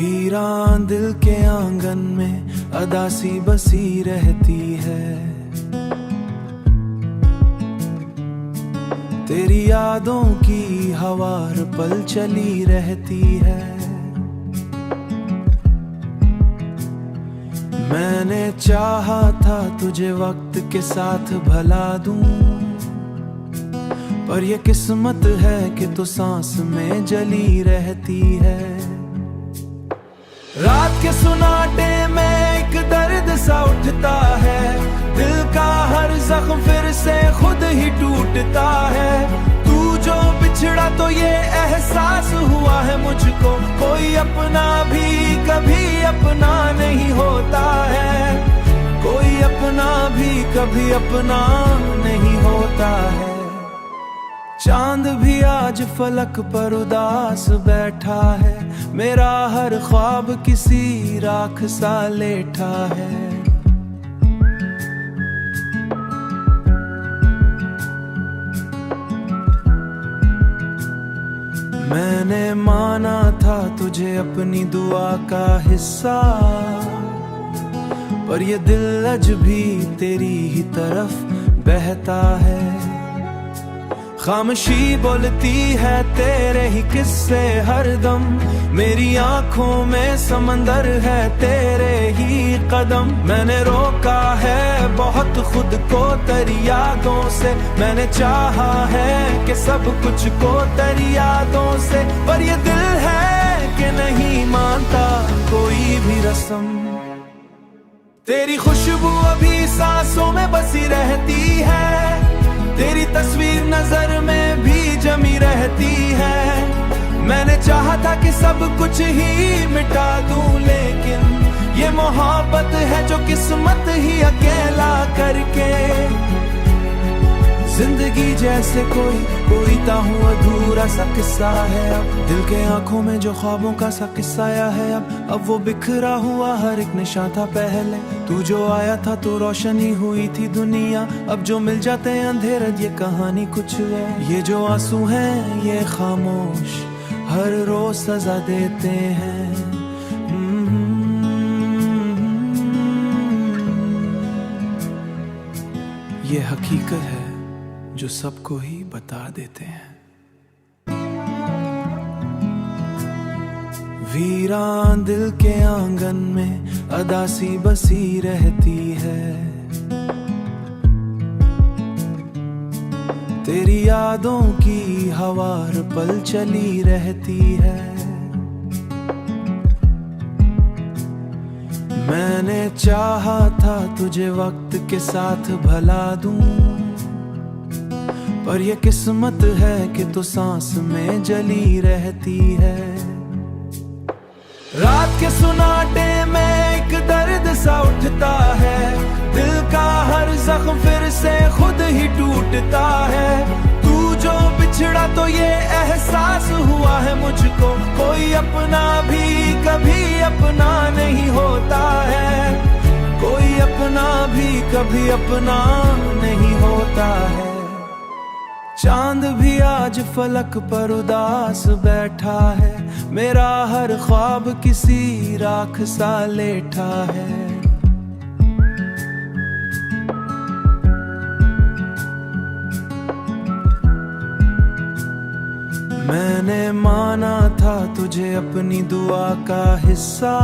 वीरान दिल के आंगन में अदासी बसी रहती है। तेरी यादों की हवा हर पल चली रहती है। मैंने चाहा था तुझे वक्त के साथ भला दूं, पर ये किस्मत है कि तू सांस में जली रहती है। रात के सुनाटे में एक दर्द सा उठता है, दिल का हर जख्म फिर से खुद ही टूटता है। तू जो बिछड़ा तो ये एहसास हुआ है मुझको, कोई अपना भी कभी अपना नहीं होता है। कोई अपना भी कभी अपना नहीं होता है। चांद भी आज फलक पर उदास बैठा है, मेरा हर ख्वाब किसी राख सा लेठा है। मैंने माना था तुझे अपनी दुआ का हिस्सा, पर ये दिल अज भी तेरी ही तरफ बहता है। खामोशी बोलती है तेरे ही किस्से हरदम, मेरी आंखों में समंदर है तेरे ही कदम। मैंने रोका है बहुत खुद को तेरी यादों से, मैंने चाहा है कि सब कुछ को तेरी यादों से, पर ये दिल है कि नहीं मानता कोई भी रस्म। तेरी खुशबू अभी सांसों में बसी रहती है, तेरी तस्वीर नजर में भी जमी रहती है। मैंने चाहा था कि सब कुछ ही मिटा दूं, लेकिन ये मोहब्बत है जो किस्मत ही अकेला करके। जिंदगी जैसे कोई ताहू अधूरा सा किस्सा है। अब दिल के आंखों में जो ख्वाबों का सा किस्सा आया है, अब वो बिखरा हुआ हर एक निशान था पहले। तू जो आया था तो रोशनी हुई थी दुनिया, अब जो मिल जाते हैं अंधेरा ये कहानी कुछ है। ये जो आंसू हैं ये खामोश हर रोज सजा देते हैं। ये हकीकत है जो सबको ही बता देते हैं। वीरान दिल के आंगन में अदासी बसी रहती है। तेरी यादों की हवा हर पल चली रहती है। मैंने चाहा था तुझे वक्त के साथ भला दूं, पर ये किस्मत है कि तू सांस में जली रहती है। रात के सुनाटे में एक दर्द सा उठता है, दिल का हर जख्म फिर से खुद ही टूटता है। तू जो बिछड़ा तो ये एहसास हुआ है मुझको, कोई अपना भी कभी अपना नहीं होता है। कोई अपना भी कभी अपना नहीं होता है। चांद भी आज फलक पर उदास बैठा है, मेरा हर ख्वाब किसी राख सा लेठा है। मैंने माना था तुझे अपनी दुआ का हिस्सा,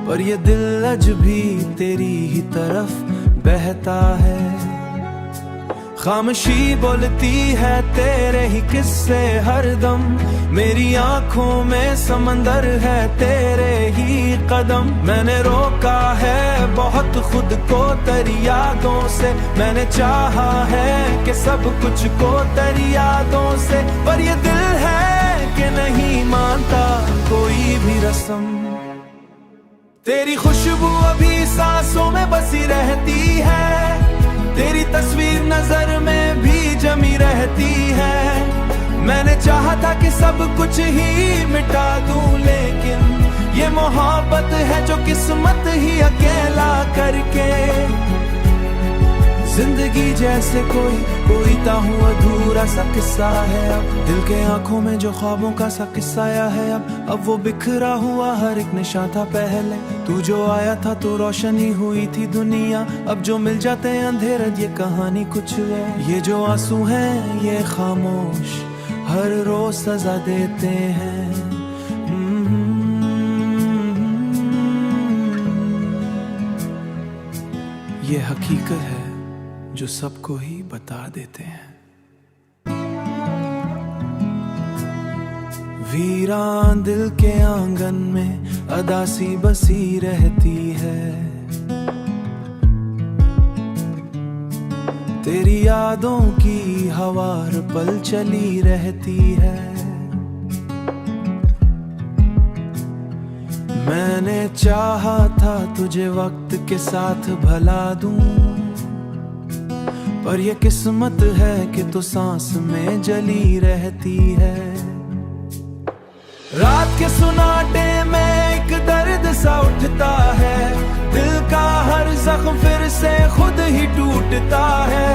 पर ये दिल अज भी तेरी ही तरफ बहता है। खामोशी बोलती है तेरे ही किस्से हरदम, मेरी आंखों में समंदर है तेरे ही कदम। मैंने रोका है बहुत खुद को तेरी यादों से, मैंने चाहा है कि सब कुछ को तेरी यादों से, पर ये दिल है कि नहीं मानता कोई भी रस्म। तेरी खुशबू अभी सांसों में बसी रहती है, तेरी तस्वीर नजर में भी जमी रहती है। मैंने चाहा था कि सब कुछ ही मिटा दूं, लेकिन ये मोहब्बत है जो किस्मत ही अकेला करके। जिंदगी जैसे कोई हूँ अधूरा सा किस्सा है अब, दिल के आंखों में जो ख्वाबों का सा किस्सा आया है अब वो बिखरा हुआ हर एक निशान था पहले। तू जो आया था तो रोशनी हुई थी दुनिया, अब जो मिल जाते हैं अंधेरा ये कहानी कुछ है। ये जो आंसू हैं ये खामोश हर रोज सजा देते हैं। ये हकीकत है जो सबको ही बता देते हैं। वीरान दिल के आंगन में अदासी बसी रहती है, तेरी यादों की हवार पल चली रहती है। मैंने चाहा था तुझे वक्त के साथ भला दूं, पर ये किस्मत है कि तू सांस में जली रहती है। रात के सुनाटे में एक दर्द सा उठता है, दिल का हर जख्म फिर से खुद ही टूटता है।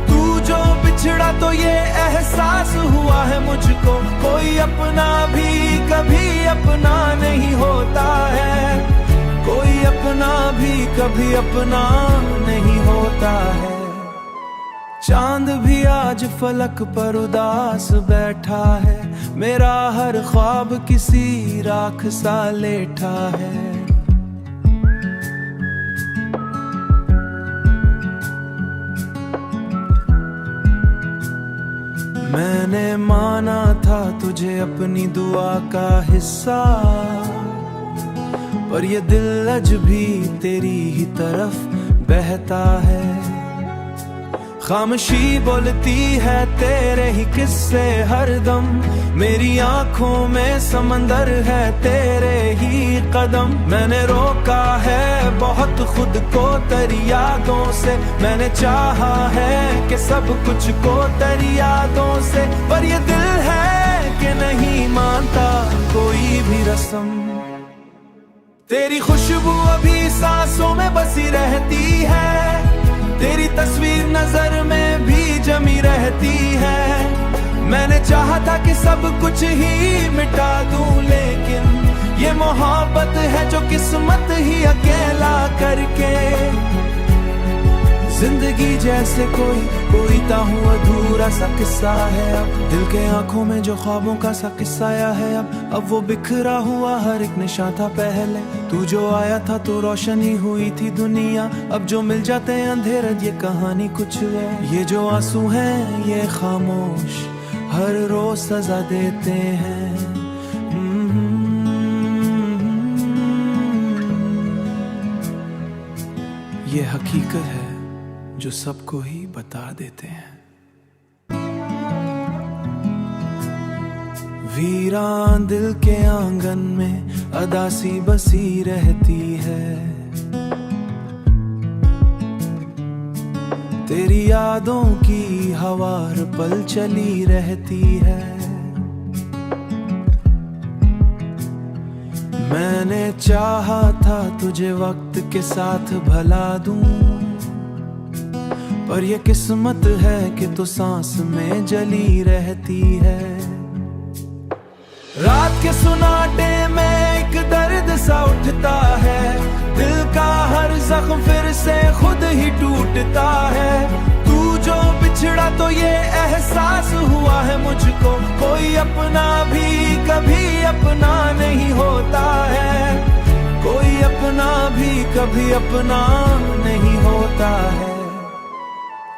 तू जो बिछड़ा तो ये एहसास हुआ है मुझको, कोई अपना भी कभी अपना नहीं होता है, कोई अपना भी कभी अपना नहीं होता है। चांद भी आज फलक पर उदास बैठा है, मेरा हर ख्वाब किसी राख सा लेठा है। मैंने माना था तुझे अपनी दुआ का हिस्सा, पर ये दिल आज भी तेरी ही तरफ बहता है। खामोशी बोलती है तेरे ही किस्से हरदम, मेरी आंखों में समंदर है तेरे ही कदम। मैंने रोका है बहुत खुद को तेरी यादों से, मैंने चाहा है कि सब कुछ को तेरी यादों से, पर ये दिल है कि नहीं मानता कोई भी रस्म। तेरी खुशबू अभी सांसों में बसी रहती है, तेरी तस्वीर नजर में भी जमी रहती है। मैंने चाहा था कि सब कुछ ही मिटा दूं, लेकिन ये मोहब्बत है जो किस्मत ही अकेला करके। जिंदगी जैसे कोई हूँ अधूरा सा किस्सा है अब, दिल के आंखों में जो ख्वाबों का सा किस्सा आया है अब वो बिखरा हुआ हर एक निशान था पहले। तू जो आया था तो रोशनी हुई थी दुनिया, अब जो मिल जाते हैं अंधेरा ये कहानी कुछ है। ये जो आंसू हैं ये खामोश हर रोज सजा देते हैं। ये हकीकत है जो सबको ही बता देते हैं। वीरान दिल के आंगन में अदासी बसी रहती है, तेरी यादों की हवार पल चली रहती है। मैंने चाहा था तुझे वक्त के साथ भला दूं, पर ये किस्मत है कि तू सांस में जली रहती है। रात के सुनाटे में एक दर्द सा उठता है, दिल का हर जख्म फिर से खुद ही टूटता है। तू जो बिछड़ा तो ये एहसास हुआ है मुझको, कोई अपना भी कभी अपना नहीं होता है, कोई अपना भी कभी अपना नहीं होता है।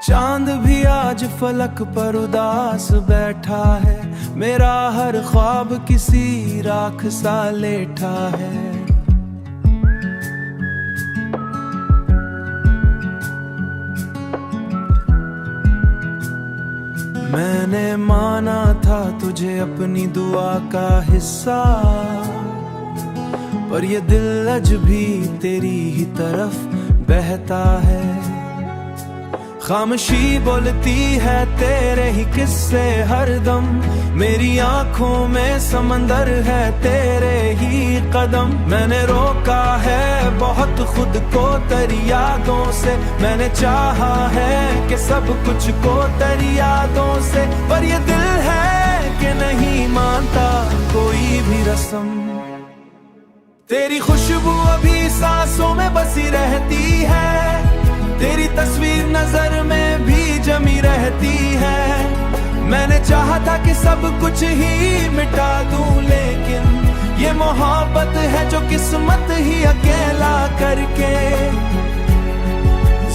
चांद भी आज फलक पर उदास बैठा है, मेरा हर ख्वाब किसी राख सा लेठा है। मैंने माना था तुझे अपनी दुआ का हिस्सा, पर ये दिल आज भी तेरी ही तरफ बहता है। खामोशी बोलती है तेरे ही किस्से हरदम, मेरी आंखों में समंदर है तेरे ही कदम। मैंने रोका है बहुत खुद को तेरी यादों से, मैंने चाहा है कि सब कुछ को तेरी यादों से, पर ये दिल है कि नहीं मानता कोई भी रस्म। तेरी खुशबू अभी सांसों में बसी रहती है, तेरी तस्वीर नजर में भी जमी रहती है। मैंने चाहा था कि सब कुछ ही मिटा दूं, लेकिन ये मोहब्बत है जो किस्मत ही अकेला करके।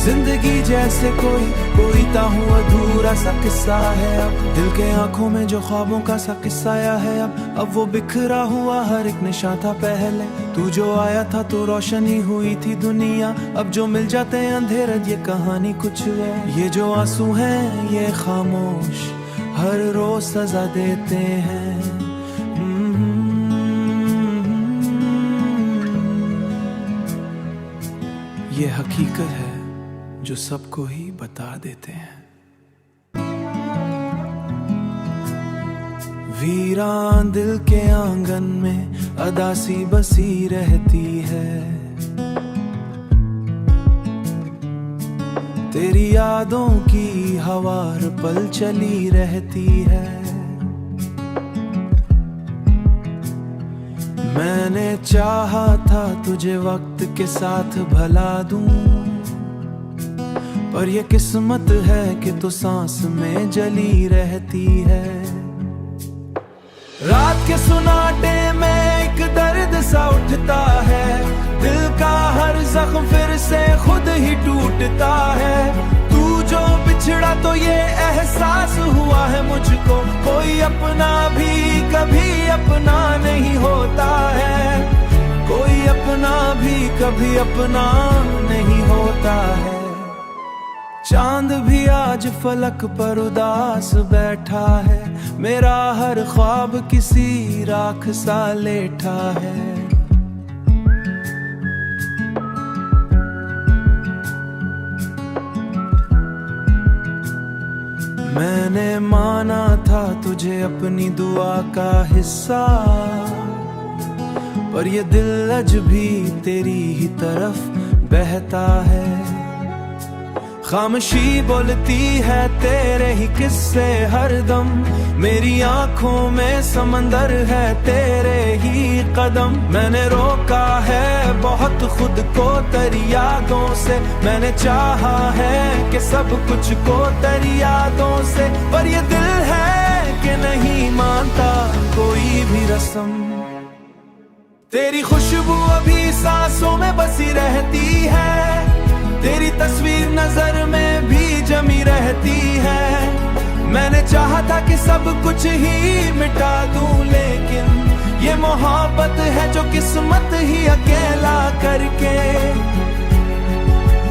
जिंदगी जैसे कोई ताहू अधूरा सा किस्सा है अब, दिल के आंखों में जो ख्वाबों का सा किस्सा आया है अब वो बिखरा हुआ हर एक निशान था पहले। तू जो आया था तो रोशनी हुई थी दुनिया, अब जो मिल जाते हैं अंधेरा ये कहानी कुछ है। ये जो आंसू हैं ये खामोश हर रोज सजा देते हैं। ये हकीकत है जो सबको ही बता देते हैं। वीरान दिल के आंगन में अदासी बसी रहती है, तेरी यादों की हवा हर पल चली रहती है। मैंने चाहा था तुझे वक्त के साथ भला दूं, पर ये किस्मत है कि तू सांस में जली रहती है। रात के सुनाटे में एक दर्द सा उठता है, दिल का हर जख्म फिर से खुद ही टूटता है। तू जो बिछड़ा तो ये एहसास हुआ है मुझको, कोई अपना भी कभी अपना नहीं होता है, कोई अपना भी कभी अपना नहीं होता है। चांद भी आज फलक पर उदास बैठा है, मेरा हर ख्वाब किसी राख सा लेठा है। मैंने माना था तुझे अपनी दुआ का हिस्सा, पर ये दिल अज भी तेरी ही तरफ बहता है। खामोशी बोलती है तेरे ही किस्से हरदम, मेरी आंखों में समंदर है तेरे ही कदम। मैंने रोका है बहुत खुद को तेरी यादों से, मैंने चाहा है कि सब कुछ को तेरी यादों से, पर ये दिल है कि नहीं मानता कोई भी रस्म। तेरी खुशबू अभी सांसों में बसी रहती है, तेरी तस्वीर नजर में भी जमी रहती है। मैंने चाहा था कि सब कुछ ही मिटा दूं, लेकिन ये मोहब्बत है जो किस्मत ही अकेला करके।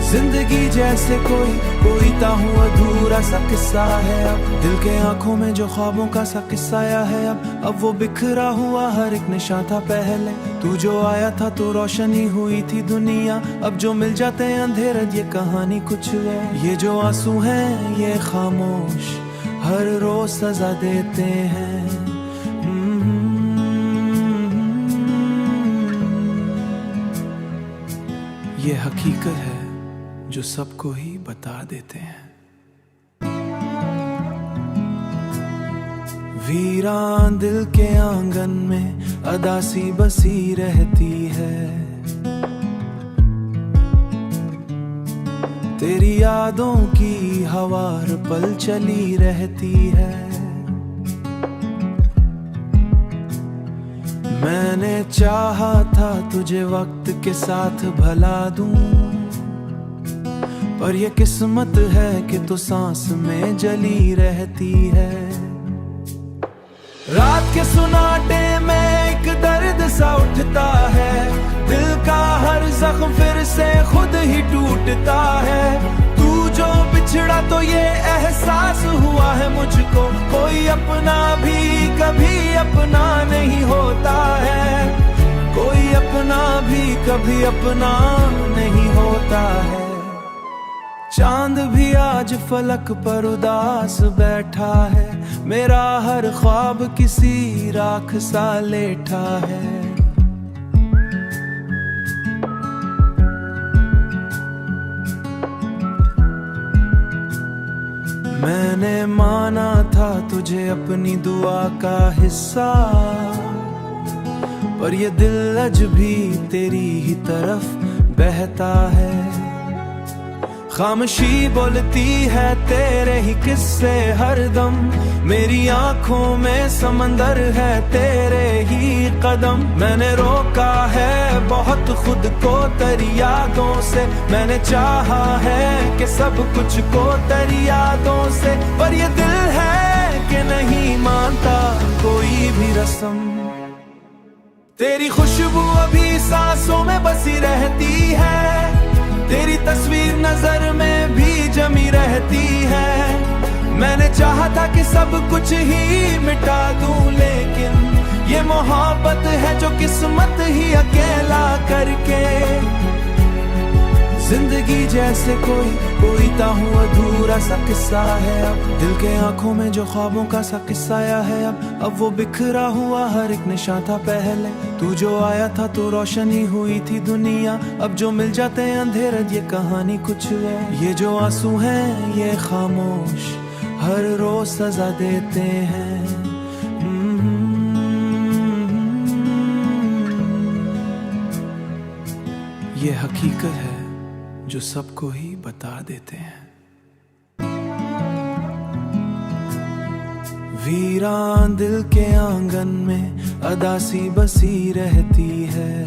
जिंदगी जैसे कोई ताहू अधूरा सा किस्सा है अब, दिल के आंखों में जो ख्वाबों का सा किस्सा आया है अब वो बिखरा हुआ हर एक निशान था पहले। तू जो आया था तो रोशनी हुई थी दुनिया, अब जो मिल जाते हैं अंधेरा ये कहानी कुछ है। ये जो आंसू हैं ये खामोश हर रोज सजा देते हैं। ये हकीकत है जो सबको ही बता देते हैं। वीरान दिल के आंगन में अदासी बसी रहती है, तेरी यादों की हवा हर पल चली रहती है। मैंने चाहा था तुझे वक्त के साथ भला दूं, पर ये किस्मत है कि तू सांस में जली रहती है। रात के सुनाटे में एक दर्द सा उठता है, दिल का हर जख्म फिर से खुद ही टूटता है। तू जो बिछड़ा तो ये एहसास हुआ है मुझको, कोई अपना भी कभी अपना नहीं होता है, कोई अपना भी कभी अपना नहीं होता है। चांद भी आज फलक पर उदास बैठा है, मेरा हर ख्वाब किसी राख सा लेठा है। मैंने माना था तुझे अपनी दुआ का हिस्सा, पर ये दिल अज भी तेरी ही तरफ बहता है। खामोशी बोलती है तेरे ही किस्से हरदम, मेरी आंखों में समंदर है तेरे ही कदम। मैंने रोका है बहुत खुद को तेरी यादों से, मैंने चाहा है कि सब कुछ को तेरी यादों से, पर ये दिल है कि नहीं मानता कोई भी रस्म। तेरी खुशबू अभी सांसों में बसी रहती है, तेरी तस्वीर नजर में भी जमी रहती है। मैंने चाहा था कि सब कुछ ही मिटा दूं, लेकिन ये मोहब्बत है जो किस्मत ही अकेला करके। जिंदगी जैसे कोई ताहू अधूरा सा किस्सा है, अब दिल के आंखों में जो ख्वाबों का सा किस्सा आया है। अब वो बिखरा हुआ हर एक निशान था पहले, तू जो आया था तो रोशनी हुई थी दुनिया। अब जो मिल जाते हैं अंधेरा, ये कहानी कुछ है। ये जो आंसू हैं ये खामोश हर रोज सजा देते हैं। ये हकीकत है जो सबको ही बता देते हैं। वीरान दिल के आंगन में अदासी बसी रहती है,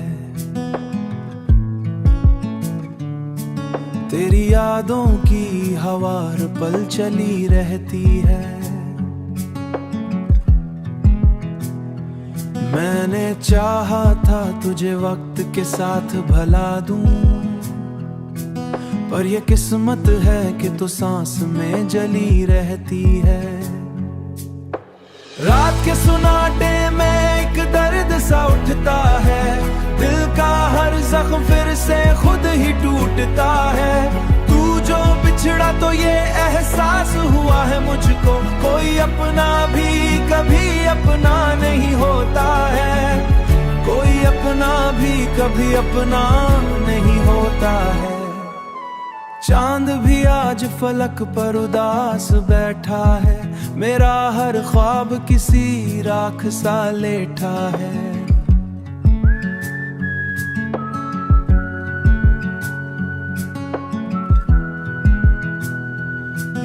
तेरी यादों की हवार पल चली रहती है। मैंने चाहा था तुझे वक्त के साथ भला दूं, पर ये किस्मत है कि तू सांस में जली रहती है। रात के सुनाटे में एक दर्द सा उठता है, दिल का हर जख्म फिर से खुद ही टूटता है। तू जो बिछड़ा तो ये एहसास हुआ है मुझको, कोई अपना भी कभी अपना नहीं होता है, कोई अपना भी कभी अपना नहीं होता है। चांद भी आज फलक पर उदास बैठा है, मेरा हर ख्वाब किसी राख सा लेठा है।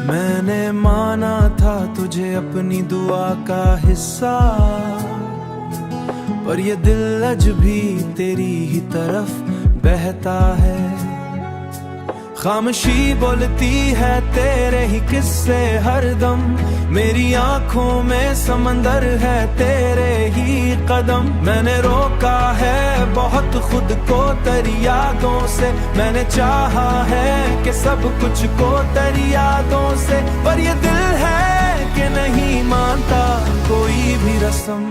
मैंने माना था तुझे अपनी दुआ का हिस्सा, पर ये दिल अज भी तेरी ही तरफ बहता है। खामोशी बोलती है तेरे ही किस्से हरदम, मेरी आंखों में समंदर है तेरे ही कदम। मैंने रोका है बहुत खुद को तेरी यादों से, मैंने चाहा है कि सब कुछ को तेरी यादों से, पर ये दिल है कि नहीं मानता कोई भी रस्म।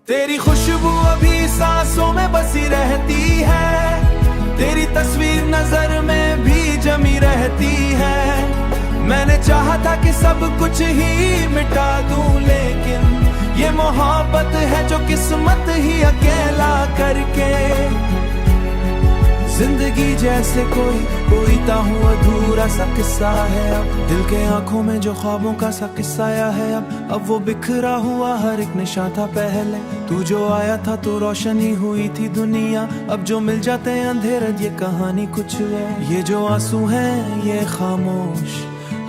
तेरी खुशबू अभी सांसों में बसी रहती है, तेरी तस्वीर नजर में भी जमी रहती है। मैंने चाहा था कि सब कुछ ही मिटा दूं, लेकिन ये मोहब्बत है जो किस्मत ही अकेला करके। जिंदगी जैसे कोई ताहू अधूरा सा किस्सा है, अब दिल के आंखों में जो ख्वाबों का सा किस्सा आया है। अब वो बिखरा हुआ हर एक निशान था पहले, तू जो आया था तो रोशनी हुई थी दुनिया। अब जो मिल जाते हैं अंधेरा, ये कहानी कुछ है। ये जो आंसू हैं ये खामोश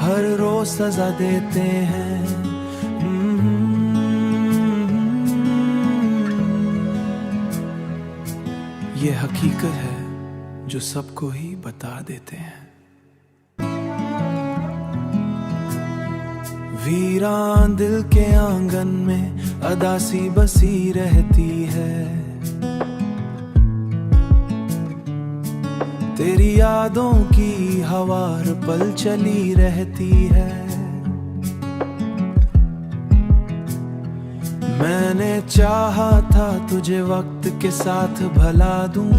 हर रोज सजा देते हैं। ये हकीकत है जो सबको ही बता देते हैं। वीरान दिल के आंगन में अदासी बसी रहती है, तेरी यादों की हवार पल चली रहती है। मैंने चाहा था तुझे वक्त के साथ भला दूं,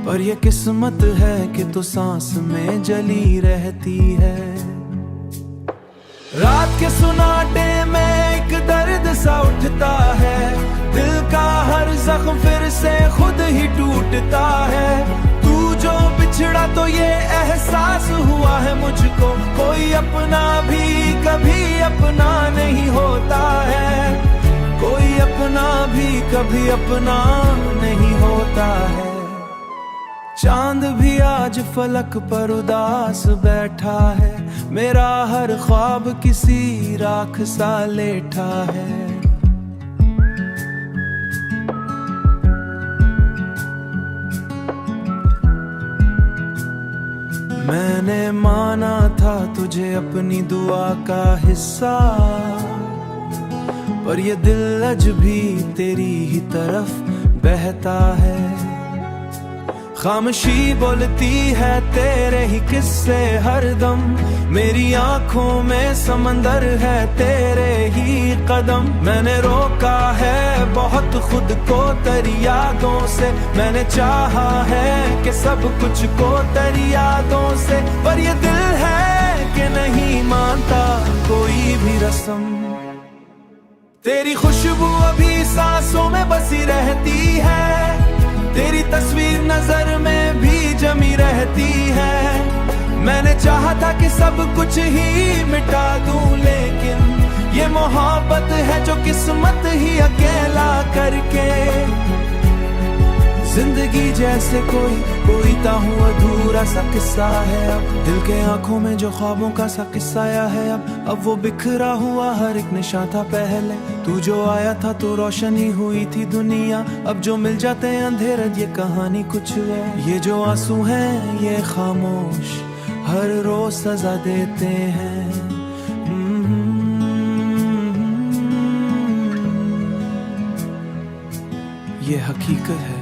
पर ये किस्मत है कि तू सांस में जली रहती है। रात के सुनाटे में एक दर्द सा उठता है, दिल का हर जख्म फिर से खुद ही टूटता है। तू जो बिछड़ा तो ये एहसास हुआ है मुझको, कोई अपना भी कभी अपना नहीं होता है, कोई अपना भी कभी अपना नहीं होता है। चांद भी आज फलक पर उदास बैठा है, मेरा हर ख्वाब किसी राख सा लेठा है। मैंने माना था तुझे अपनी दुआ का हिस्सा, पर ये दिल आज भी तेरी ही तरफ बहता है। खामोशी बोलती है तेरे ही किस्से हरदम, मेरी आंखों में समंदर है तेरे ही कदम। मैंने रोका है बहुत खुद को तेरी यादों से, मैंने चाहा है कि सब कुछ को तेरी यादों से, पर ये दिल है कि नहीं मानता कोई भी रस्म। तेरी खुशबू अभी सांसों में बसी रहती है, तेरी तस्वीर नजर में भी जमी रहती है। मैंने चाहा था कि सब कुछ ही मिटा दूं, लेकिन ये मोहब्बत है जो किस्मत ही अकेला करके। जिंदगी जैसे कोई ताहू अधूरा सा किस्सा है अब, दिल के आंखों में जो ख्वाबों का सा किस्सा आया है अब वो बिखरा हुआ हर एक निशा था पहले। तू जो आया था तो रोशनी हुई थी दुनिया, अब जो मिल जाते हैं अंधेरा ये कहानी कुछ है। ये जो आंसू हैं ये खामोश हर रोज सजा देते हैं। ये हकीकत है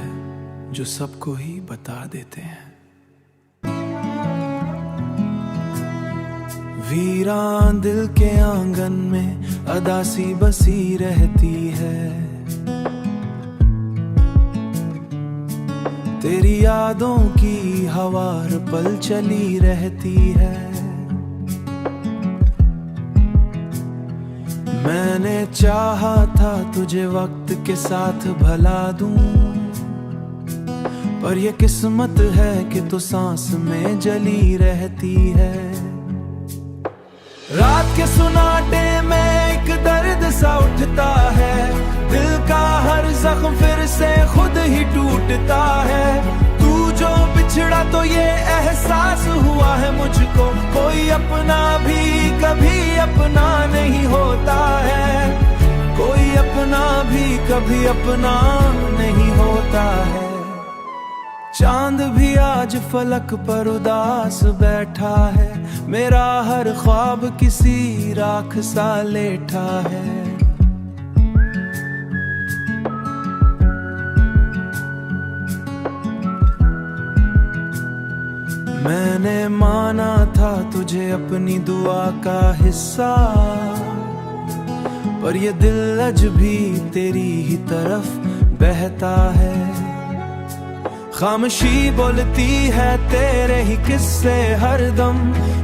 जो सबको ही बता देते हैं। वीरान दिल के आंगन में अदासी बसी रहती है, तेरी यादों की हवार पल चली रहती है। मैंने चाहा था तुझे वक्त के साथ भला दूं, पर ये किस्मत है कि तू सांस में जली रहती है। रात के सुनाटे में एक दर्द सा उठता है, दिल का हर जख्म फिर से खुद ही टूटता है। तू जो बिछड़ा तो ये एहसास हुआ है मुझको, कोई अपना भी कभी अपना नहीं होता है, कोई अपना भी कभी अपना नहीं होता है। चांद भी आज फलक पर उदास बैठा है, मेरा हर ख्वाब किसी राख सा लेठा है। मैंने माना था तुझे अपनी दुआ का हिस्सा, पर ये दिल आज भी तेरी ही तरफ बहता है। खामोशी बोलती है तेरे ही किस्से हरदम,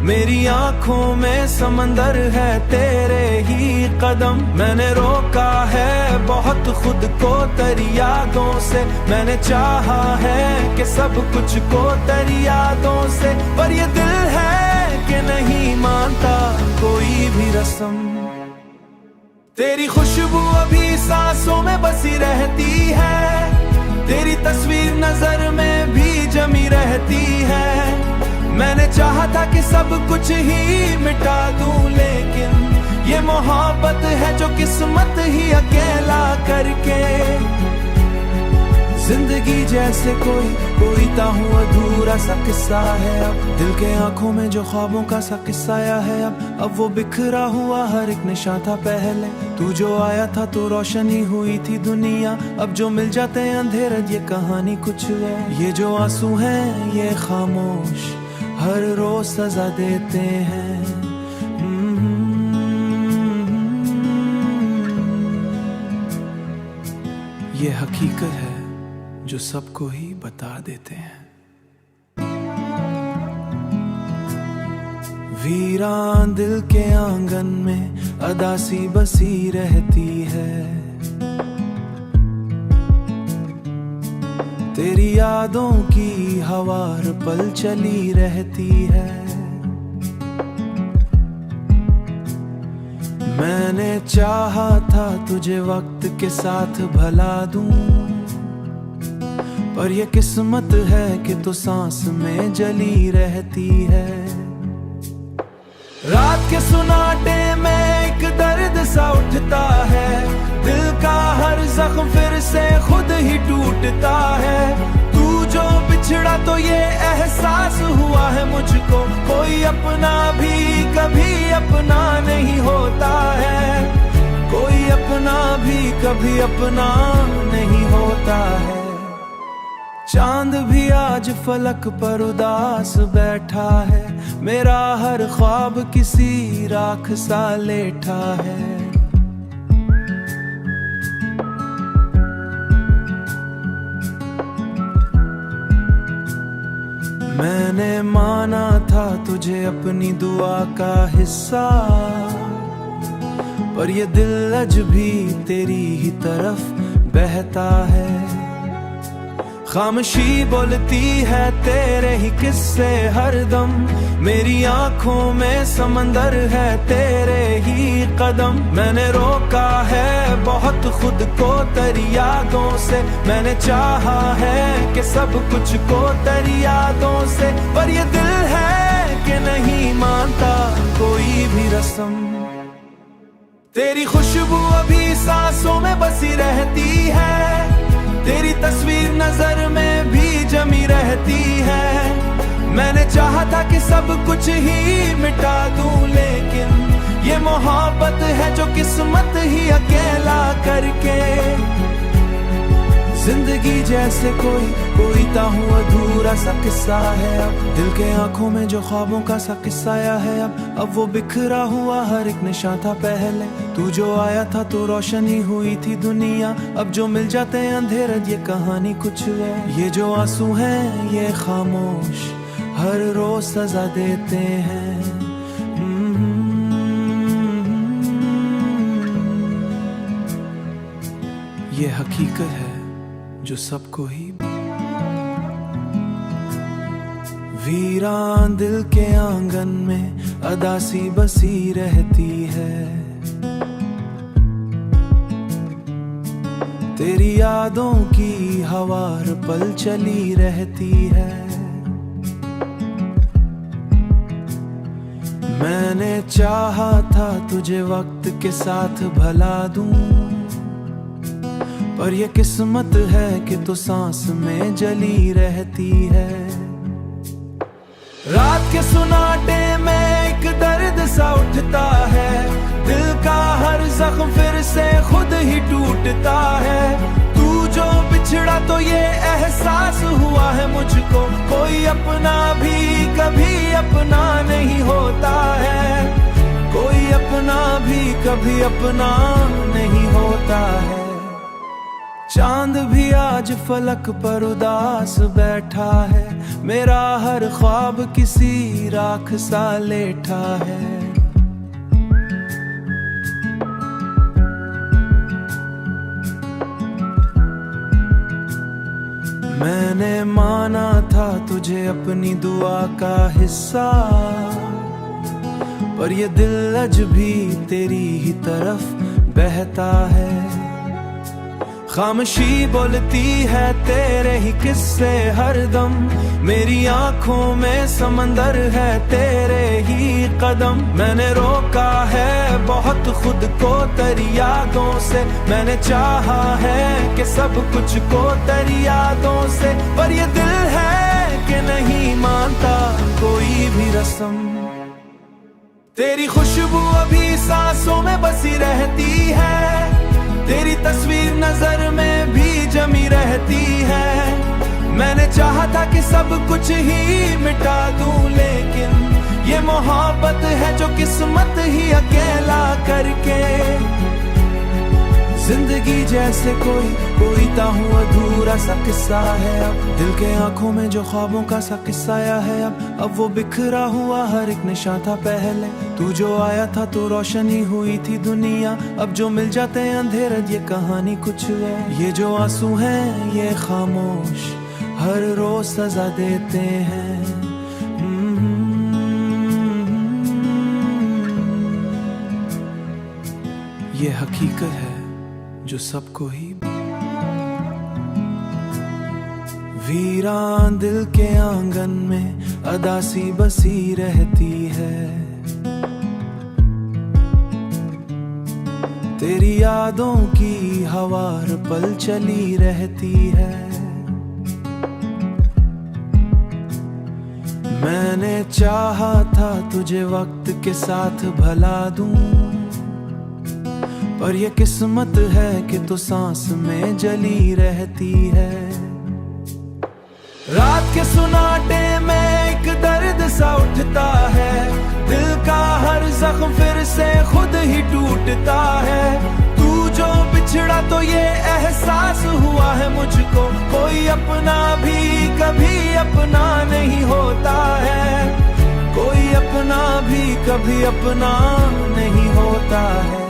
मेरी आंखों में समंदर है तेरे ही कदम। मैंने रोका है बहुत खुद को तेरी यादों से, मैंने चाहा है कि सब कुछ को तेरी यादों से, पर ये दिल है कि नहीं मानता कोई भी रस्म। तेरी खुशबू अभी सांसों में बसी रहती है, तेरी तस्वीर नजर में भी जमी रहती है। मैंने चाहा था कि सब कुछ ही मिटा दूं, लेकिन ये मोहब्बत है जो किस्मत ही अकेला करके। जिंदगी जैसे कोई ताहू अधूरा सा किस्सा है अब, दिल के आंखों में जो ख्वाबों का सा किस्सा आया है अब वो बिखरा हुआ हर एक निशा था पहले। तू जो आया था तो रोशनी हुई थी दुनिया, अब जो मिल जाते हैं अंधेरा ये कहानी कुछ है। ये जो आंसू हैं ये खामोश हर रोज सजा देते हैं। ये हकीकत है जो सबको ही बता देते हैं। वीरान दिल के आंगन में अदासी बसी रहती है। तेरी यादों की हवा हर पल चली रहती है। मैंने चाहा था तुझे वक्त के साथ भला दूं, पर ये किस्मत है कि तू सांस में जली रहती है। रात के सुनाटे में एक दर्द सा उठता है, दिल का हर जख्म फिर से खुद ही टूटता है। तू जो बिछड़ा तो ये एहसास हुआ है मुझको, कोई अपना भी कभी अपना नहीं होता है। कोई अपना भी कभी अपना नहीं होता है। चांद भी आज फलक पर उदास बैठा है, मेरा हर ख्वाब किसी राख सा लेठा है। मैंने माना था तुझे अपनी दुआ का हिस्सा, पर ये दिल अज भी तेरी ही तरफ बहता है। खामोशी बोलती है तेरे ही किस्से हरदम, मेरी आंखों में समंदर है तेरे ही कदम। मैंने रोका है बहुत खुद को तेरी यादों से, मैंने चाहा है कि सब कुछ को तेरी यादों से, पर ये दिल है कि नहीं मानता कोई भी रस्म। तेरी खुशबू अभी सांसों में बसी रहती है, तेरी तस्वीर नजर में भी जमी रहती है। मैंने चाहा था कि सब कुछ ही मिटा दूं, लेकिन ये मोहब्बत है जो किस्मत ही अकेला करके। जिंदगी जैसे कोई ताहू अधूरा सा किस्सा है। अब दिल के आंखों में जो ख्वाबों का सा किस्सा आया है, अब वो बिखरा हुआ हर एक निशान था पहले। तू जो आया था तो रोशनी हुई थी दुनिया, अब जो मिल जाते हैं अंधेरा ये कहानी कुछ है। ये जो आंसू हैं ये खामोश हर रोज सजा देते हैं। ये हकीकत है जो सबको ही। वीरान दिल के आंगन में अदासी बसी रहती है। तेरी यादों की हवा हर पल चली रहती है। मैंने चाहा था तुझे वक्त के साथ भला दूं, पर ये किस्मत है कि तू सांस में जली रहती है। रात के सुनाटे में एक दर्द सा उठता है, दिल का हर जख्म फिर से खुद ही टूटता है। तू जो बिछड़ा तो ये एहसास हुआ है मुझको, कोई अपना भी कभी अपना नहीं होता है। कोई अपना भी कभी अपना नहीं होता है। चांद भी आज फलक पर उदास बैठा है, मेरा हर ख्वाब किसी राख सा लेठा है। मैंने माना था तुझे अपनी दुआ का हिस्सा, पर ये दिल अज भी तेरी ही तरफ बहता है। खामोशी बोलती है तेरे ही किस्से हरदम, मेरी आंखों में समंदर है तेरे ही कदम। मैंने रोका है बहुत खुद को तेरी यादों से, मैंने चाहा है कि सब कुछ को तेरी यादों से, पर ये दिल है कि नहीं मानता कोई भी रस्म। तेरी खुशबू अभी सांसों में बसी रहती है, तेरी तस्वीर नजर में भी जमी रहती है। मैंने चाहा था कि सब कुछ ही मिटा दूं, लेकिन ये मोहब्बत है जो किस्मत ही अकेला करके। जिंदगी जैसे कोई ताहू अधूरा सा किस्सा है अब, दिल के आंखों में जो ख्वाबों का सा किस्सा आया है अब वो बिखरा हुआ हर एक निशान था पहले। तू जो आया था तो रोशनी हुई थी दुनिया, अब जो मिल जाते हैं अंधेरे ये कहानी कुछ है। ये जो आंसू हैं ये खामोश हर रोज सजा देते हैं। ये हकीकत है जो सबको ही वीरान दिल के आंगन में अदासी बसी रहती है। तेरी यादों की हवार पल चली रहती है। मैंने चाहा था तुझे वक्त के साथ भला दूं, पर ये किस्मत है कि तू सांस में जली रहती है। रात के सुनाटे में एक दर्द सा उठता है, दिल का हर जख्म फिर से खुद ही टूटता है। तू जो बिछड़ा तो ये एहसास हुआ है मुझको, कोई अपना भी कभी अपना नहीं होता है, कोई अपना भी कभी अपना नहीं होता है।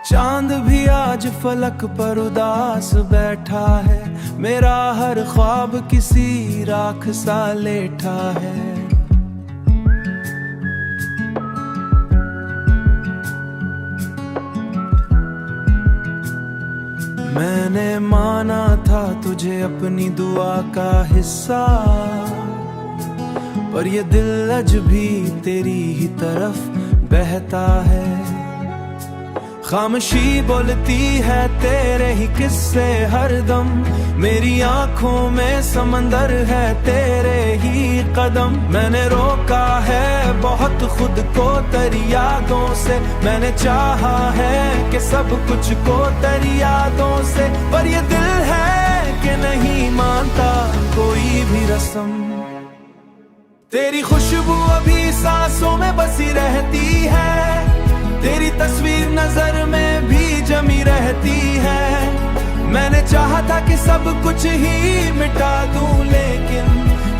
चांद भी आज फलक पर उदास बैठा है, मेरा हर ख्वाब किसी राख सा लेठा है। मैंने माना था तुझे अपनी दुआ का हिस्सा, पर ये दिल अज भी तेरी ही तरफ बहता है। खामोशी बोलती है तेरे ही किस्से हरदम, मेरी आंखों में समंदर है तेरे ही कदम। मैंने रोका है बहुत खुद को तेरी यादों से, मैंने चाहा है कि सब कुछ को तेरी यादों से, पर ये दिल है कि नहीं मानता कोई भी रस्म। तेरी खुशबू अभी सांसों में बसी रहती है, तेरी तस्वीर नजर में भी जमी रहती है। मैंने चाहा था कि सब कुछ ही मिटा दूं, लेकिन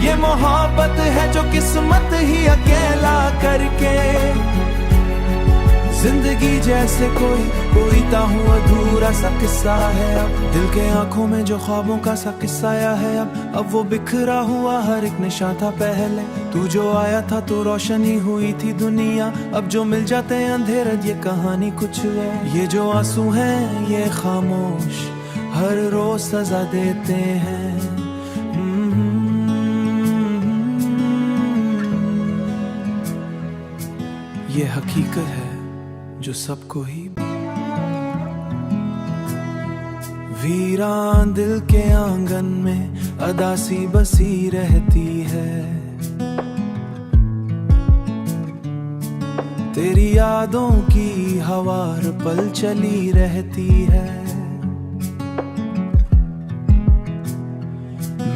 ये मोहब्बत है जो किस्मत ही अकेला करके। जिंदगी जैसे कोई ताहू अधूरा सा किस्सा है अब, दिल के आंखों में जो ख्वाबों का सा किस्सा आया है अब वो बिखरा हुआ हर एक निशान था पहले। तू जो आया था तो रोशनी हुई थी दुनिया, अब जो मिल जाते हैं अंधेरे ये कहानी कुछ है। ये जो आंसू हैं ये खामोश हर रोज सजा देते हैं। ये हकीकत है जो सबको ही वीरान दिल के आंगन में अदासी बसी रहती है। तेरी यादों की हवार पल चली रहती है।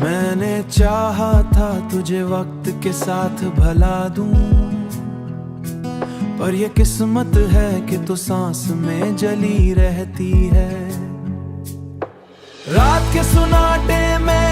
मैंने चाहा था तुझे वक्त के साथ भला दूं, पर ये किस्मत है कि तू सांस में जली रहती है। रात के सुनाटे में